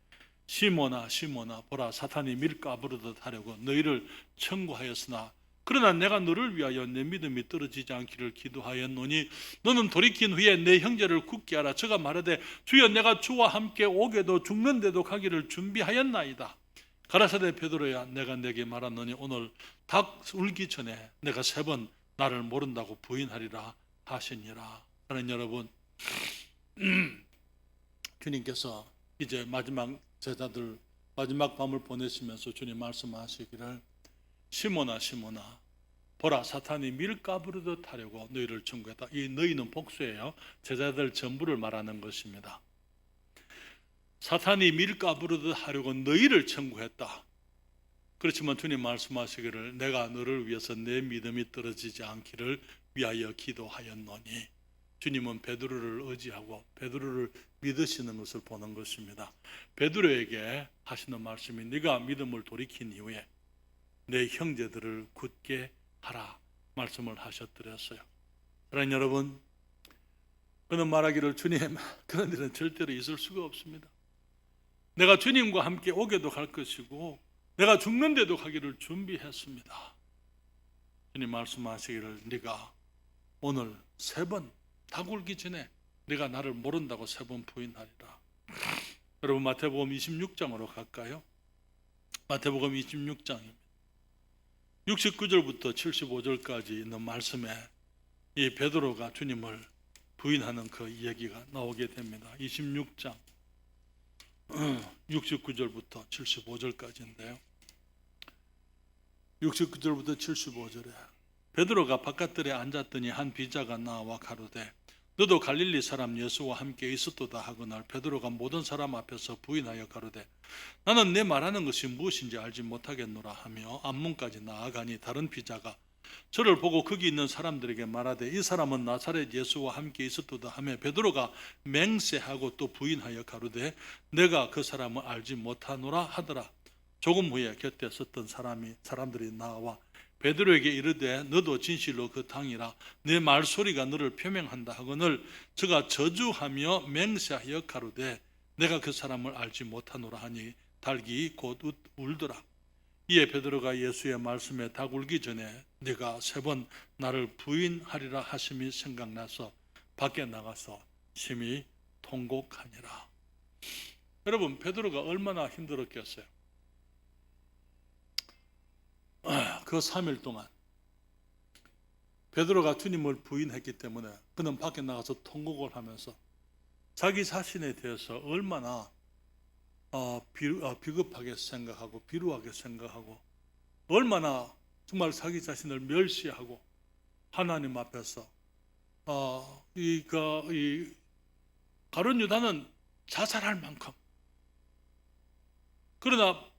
시몬아 시몬아 보라, 사탄이 밀가 부르듯 하려고 너희를 청구하였으나 그러나 내가 너를 위하여 내 믿음이 떨어지지 않기를 기도하였노니 너는 돌이킨 후에 내 형제를 굳게 하라. 저가 말하되 주여, 내가 주와 함께 오게도 죽는데도 가기를 준비하였나이다. 가라사대 베드로야, 내가 내게 말하노니 오늘 닭 울기 전에 내가 3번 나를 모른다고 부인하리라 하시니라. 하는 여러분, 주님께서 이제 마지막 제자들 마지막 밤을 보내시면서 주님 말씀하시기를 시몬아 시몬아 보라, 사탄이 밀가 부르듯 하려고 너희를 청구했다. 이 너희는 복수예요. 제자들 전부를 말하는 것입니다. 사탄이 밀가 부르듯 하려고 너희를 청구했다. 그렇지만 주님 말씀하시기를 내가 너를 위해서 내 믿음이 떨어지지 않기를 위하여 기도하였노니, 주님은 베드로를 의지하고 베드로를 믿으시는 것을 보는 것입니다. 베드로에게 하시는 말씀이 네가 믿음을 돌이킨 이후에 내 형제들을 굳게 하라 말씀을 하셨더랬어요. 사랑하는 여러분, 그는 말하기를 주님, 그런 일은 절대로 있을 수가 없습니다. 내가 주님과 함께 오게도 갈 것이고 내가 죽는데도 가기를 준비했습니다. 주님 말씀하시기를 네가 오늘 3번 닭 울기 전에 네가 나를 모른다고 3번 부인하리라. 여러분 마태복음 26장으로 갈까요? 마태복음 26장입니다. 69절부터 75절까지 있는 말씀에 이 베드로가 주님을 부인하는 그 이야기가 나오게 됩니다. 26장 69절부터 75절까지인데요. 69절부터 75절에 베드로가 바깥들에 앉았더니 한 비자가 나와 가로되 너도 갈릴리 사람 예수와 함께 있었도다 하거늘 베드로가 모든 사람 앞에서 부인하여 가로되 나는 내 말하는 것이 무엇인지 알지 못하겠노라 하며 앞문까지 나아가니 다른 비자가 저를 보고 거기 있는 사람들에게 말하되 이 사람은 나사렛 예수와 함께 있었도다 하며 베드로가 맹세하고 또 부인하여 가로되 내가 그 사람을 알지 못하노라 하더라. 조금 후에 곁에 섰던 사람들이 나와 베드로에게 이르되 너도 진실로 그 당이라 내 말소리가 너를 표명한다 하거늘 저가 저주하며 맹세하여 가로되 내가 그 사람을 알지 못하노라 하니 닭이 곧 울더라. 이에 베드로가 예수의 말씀에 닭 울기 전에 네가 3번 나를 부인하리라 하심이 생각나서 밖에 나가서 심히 통곡하니라. 여러분 베드로가 얼마나 힘들었겠어요. 그 3일 동안 베드로가 주님을 부인했기 때문에 그는 밖에 나가서 통곡을 하면서 자기 자신에 대해서 얼마나 비겁하게 생각하고 비루하게 생각하고 얼마나 정말 자기 자신을 멸시하고 하나님 앞에서 가룟 유다는 자살할 만큼 그러나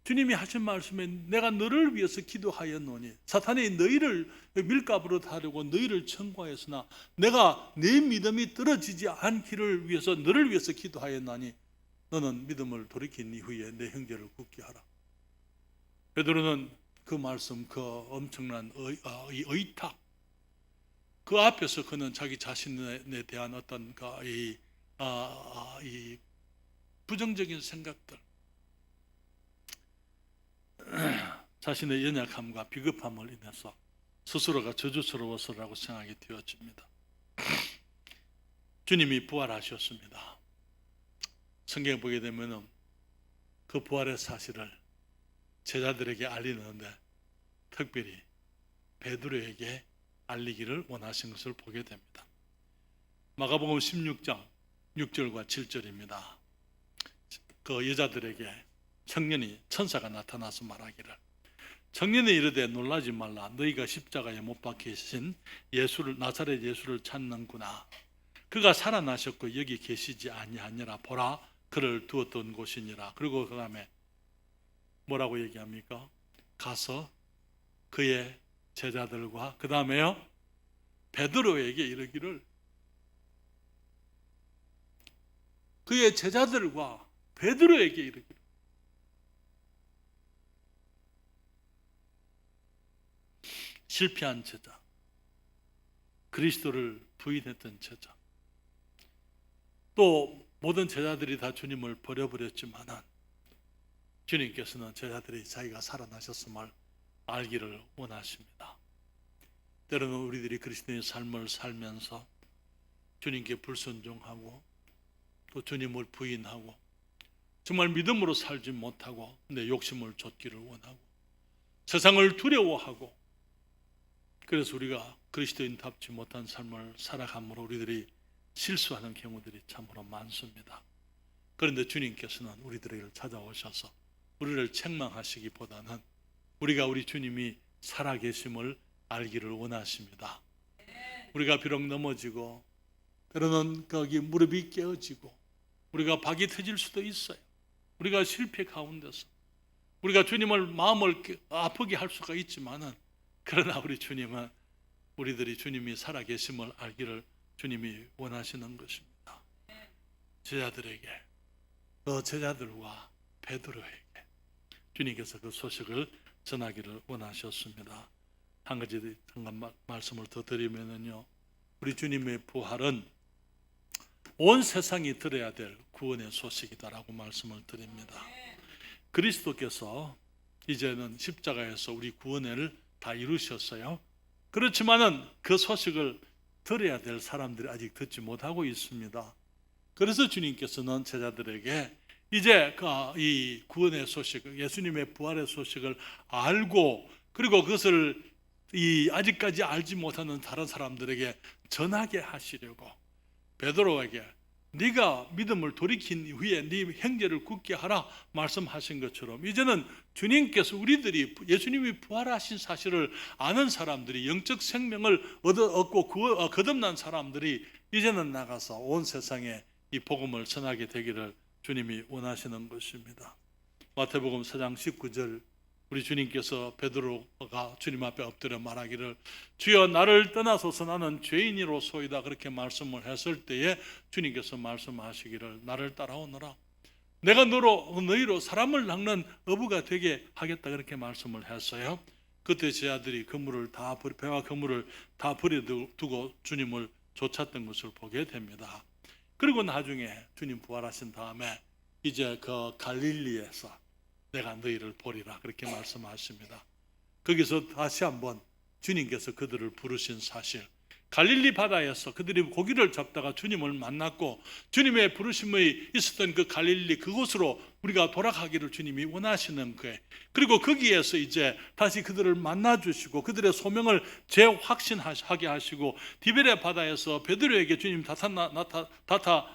주님이 하신 말씀에 내가 너를 위해서 기도하였노니 사탄이 너희를 밀가부로 하려고 너희를 청구하였으나 내가 네 믿음이 떨어지지 않기를 위해서 너를 위해서 기도하였나니 너는 믿음을 돌이킨 이후에 내 형제를 굳게 하라. 베드로는 그 말씀, 그 엄청난 의탁 그 앞에서 그는 자기 자신에 대한 어떤 이 부정적인 생각들 자신의 연약함과 비겁함을 인해서 스스로가 저주스러워서라고 생각이 되어집니다. 주님이 부활하셨습니다. 성경에 보게 되면 그 부활의 사실을 제자들에게 알리는데 특별히 베드로에게 알리기를 원하신 것을 보게 됩니다. 마가복음 16장 6절과 7절입니다. 그 여자들에게 청년이 천사가 나타나서 말하기를 청년이 이르되 놀라지 말라 너희가 십자가에 못 박히신 예수를 나사렛 예수를 찾는구나. 그가 살아나셨고 여기 계시지 아니하니라. 보라 그를 두었던 곳이니라. 그리고 그 다음에 뭐라고 얘기합니까? 가서 그의 제자들과 그 다음에요 베드로에게 이르기를 그의 제자들과 베드로에게 이르기를 실패한 제자, 그리스도를 부인했던 제자, 또 모든 제자들이 다 주님을 버려버렸지만은 주님께서는 제자들이 자기가 살아나셨음을 알기를 원하십니다. 때로는 우리들이 그리스도의 삶을 살면서 주님께 불순종하고 또 주님을 부인하고 정말 믿음으로 살지 못하고 내 욕심을 좇기를 원하고 세상을 두려워하고 그래서 우리가 그리스도인답지 못한 삶을 살아감으로 우리들이 실수하는 경우들이 참으로 많습니다. 그런데 주님께서는 우리들을 찾아오셔서 우리를 책망하시기보다는 우리가 우리 주님이 살아계심을 알기를 원하십니다. 우리가 비록 넘어지고 때로는 거기 무릎이 깨어지고 우리가 박이 터질 수도 있어요. 우리가 실패 가운데서 우리가 주님을 마음을 아프게 할 수가 있지만은 그러나 우리 주님은 우리들이 주님이 살아계심을 알기를 주님이 원하시는 것입니다. 제자들에게 그 제자들과 베드로에게 주님께서 그 소식을 전하기를 원하셨습니다. 한 가지 잠깐 말씀을 더 드리면요, 우리 주님의 부활은 온 세상이 들어야 될 구원의 소식이다라고 말씀을 드립니다. 그리스도께서 이제는 십자가에서 우리 구원을 다 이루셨어요. 그렇지만은 그 소식을 들어야 될 사람들이 아직 듣지 못하고 있습니다. 그래서 주님께서는 제자들에게 이제 이 구원의 소식, 예수님의 부활의 소식을 알고 그리고 그것을 아직까지 알지 못하는 다른 사람들에게 전하게 하시려고 베드로에게 네가 믿음을 돌이킨 이후에 네 형제를 굳게 하라 말씀하신 것처럼 이제는 주님께서 우리들이 예수님이 부활하신 사실을 아는 사람들이 영적 생명을 얻고 거듭난 사람들이 이제는 나가서 온 세상에 이 복음을 전하게 되기를 주님이 원하시는 것입니다. 마태복음 4장 19절 우리 주님께서 베드로가 주님 앞에 엎드려 말하기를 주여 나를 떠나소서 나는 죄인이로소이다 그렇게 말씀을 했을 때에 주님께서 말씀하시기를 나를 따라오너라 내가 너희로 사람을 낚는 어부가 되게 하겠다 그렇게 말씀을 했어요. 그때 제 아들이 배와 그물을 다 버려두고 주님을 쫓았던 것을 보게 됩니다. 그리고 나중에 주님 부활하신 다음에 이제 그 갈릴리에서 내가 너희를 보리라 그렇게 말씀하십니다. 거기서 다시 한번 주님께서 그들을 부르신 사실 갈릴리 바다에서 그들이 고기를 잡다가 주님을 만났고 주님의 부르심이 있었던 그 갈릴리 그곳으로 우리가 돌아가기를 주님이 원하시는 거예요. 그리고 거기에서 이제 다시 그들을 만나주시고 그들의 소명을 재확신하게 하시고 디베레 바다에서 베드로에게 주님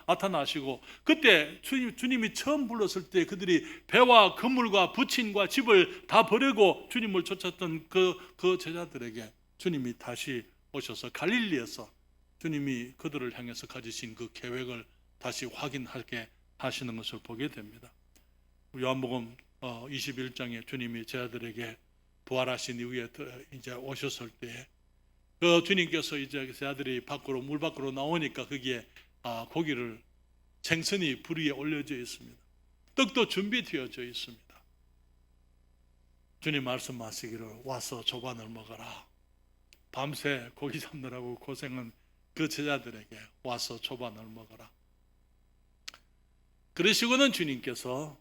나타나시고 그때 주님이 처음 불렀을 때 그들이 배와 그물과 부친과 집을 다 버리고 주님을 쫓았던 그 제자들에게 주님이 다시 오셔서 갈릴리에서 주님이 그들을 향해서 가지신 그 계획을 다시 확인하게 하시는 것을 보게 됩니다. 요한복음 21장에 주님이 제자들에게 부활하신 이후에 이제 오셨을 때에 그 주님께서 이제 제자들이 물 밖으로 나오니까 거기에 고기를 생선이 불 위에 올려져 있습니다. 떡도 준비되어져 있습니다. 주님 말씀하시기를 와서 조반을 먹어라. 밤새 고기 잡느라고 고생한 그 제자들에게 와서 조반을 먹어라. 그러시고는 주님께서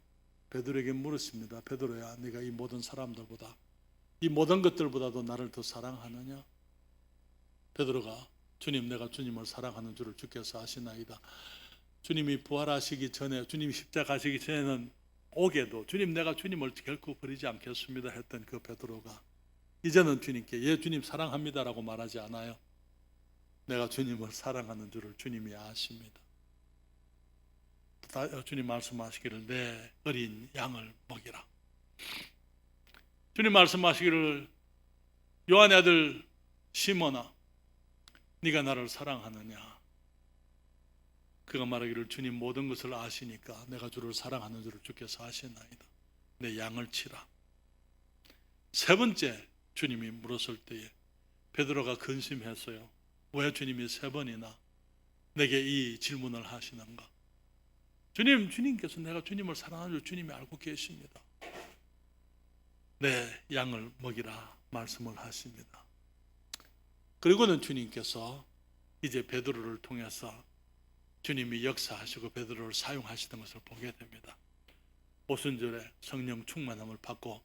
베드로에게 물으십니다. 베드로야 네가 이 모든 사람들보다 이 모든 것들보다도 나를 더 사랑하느냐? 베드로가 주님 내가 주님을 사랑하는 줄을 주께서 아시나이다. 주님이 부활하시기 전에 주님이 십자가 가시기 전에는 오게도 주님 내가 주님을 결코 버리지 않겠습니다 했던 그 베드로가 이제는 주님께 예 주님 사랑합니다라고 말하지 않아요. 내가 주님을 사랑하는 줄을 주님이 아십니다. 주님 말씀하시기를 내 어린 양을 먹이라. 주님 말씀하시기를 요한의 아들 시몬아 네가 나를 사랑하느냐. 그가 말하기를 주님 모든 것을 아시니까 내가 주를 사랑하는 줄을 주께서 아시나이다. 내 양을 치라. 세 번째 주님이 물었을 때에 베드로가 근심했어요. 왜 주님이 세 번이나 내게 이 질문을 하시는가? 주님께서 내가 주님을 사랑하는 줄 주님이 알고 계십니다. 내 양을 먹이라 말씀을 하십니다. 그리고는 주님께서 이제 베드로를 통해서 주님이 역사하시고 베드로를 사용하시던 것을 보게 됩니다. 오순절에 성령 충만함을 받고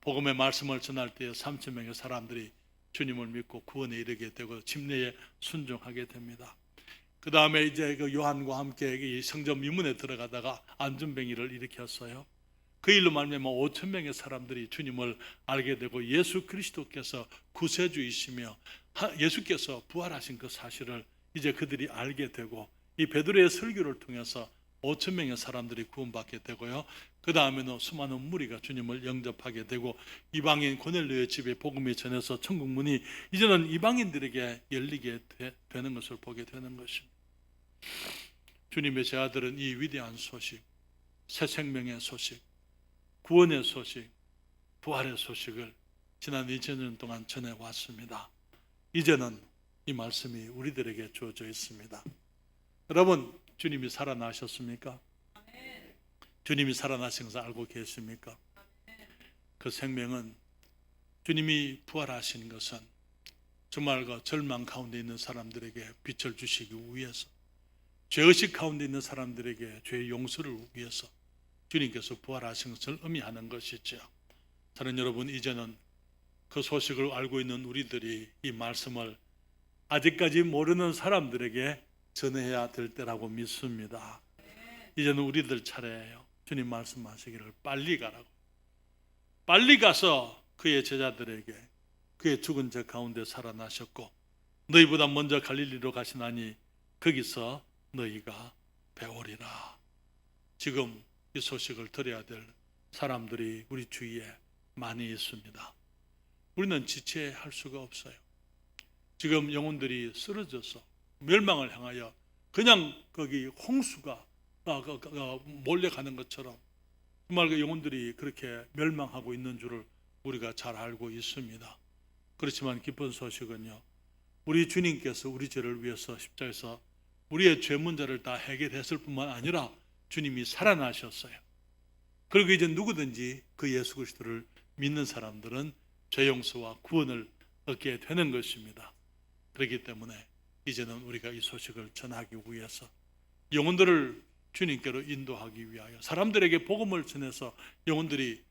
복음의 말씀을 전할 때에 3,000명의 사람들이 주님을 믿고 구원에 이르게 되고 침례에 순종하게 됩니다. 그 다음에 이제 그 요한과 함께 이 성전 미문에 들어가다가 안전뱅이를 일으켰어요. 그 일로 말미암아 5,000명의 사람들이 주님을 알게 되고 예수 그리스도께서 구세주이시며 예수께서 부활하신 그 사실을 이제 그들이 알게 되고 이 베드로의 설교를 통해서 5,000명의 사람들이 구원받게 되고요. 그 다음에는 수많은 무리가 주님을 영접하게 되고 이방인 고넬료의 집에 복음이 전해서 천국 문이 이제는 이방인들에게 열리게 되는 것을 보게 되는 것입니다. 주님의 제자들은 이 위대한 소식, 새 생명의 소식, 구원의 소식, 부활의 소식을 지난 2000년 동안 전해왔습니다. 이제는 이 말씀이 우리들에게 주어져 있습니다. 여러분 주님이 살아나셨습니까? 주님이 살아나신 것을 알고 계십니까? 그 생명은 주님이 부활하신 것은 정말 그 절망 가운데 있는 사람들에게 빛을 주시기 위해서 죄의식 가운데 있는 사람들에게 죄의 용서를 위해서 주님께서 부활하신 것을 의미하는 것이죠. 저는 여러분 이제는 그 소식을 알고 있는 우리들이 이 말씀을 아직까지 모르는 사람들에게 전해야 될 때라고 믿습니다. 이제는 우리들 차례예요. 주님 말씀하시기를 빨리 가라고. 빨리 가서 그의 제자들에게 그의 죽은 자 가운데 살아나셨고 너희보다 먼저 갈릴리로 가시나니 거기서 너희가 배우리라. 지금 이 소식을 들어야 될 사람들이 우리 주위에 많이 있습니다. 우리는 지체할 수가 없어요. 지금 영혼들이 쓰러져서 멸망을 향하여 그냥 거기 홍수가 몰려가는 것처럼 정말 그 영혼들이 그렇게 멸망하고 있는 줄을 우리가 잘 알고 있습니다. 그렇지만 기쁜 소식은요, 우리 주님께서 우리 죄를 위해서 십자가에서 우리의 죄 문제를 다 해결했을 뿐만 아니라 주님이 살아나셨어요. 그리고 이제 누구든지 그 예수 그리스도를 믿는 사람들은 죄 용서와 구원을 얻게 되는 것입니다. 그렇기 때문에 이제는 우리가 이 소식을 전하기 위해서 영혼들을 주님께로 인도하기 위하여 사람들에게 복음을 전해서 영혼들이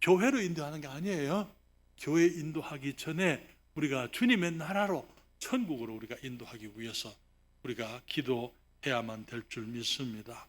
교회로 인도하는 게 아니에요. 교회 인도하기 전에 우리가 주님의 나라로 천국으로 우리가 인도하기 위해서 우리가 기도해야만 될 줄 믿습니다.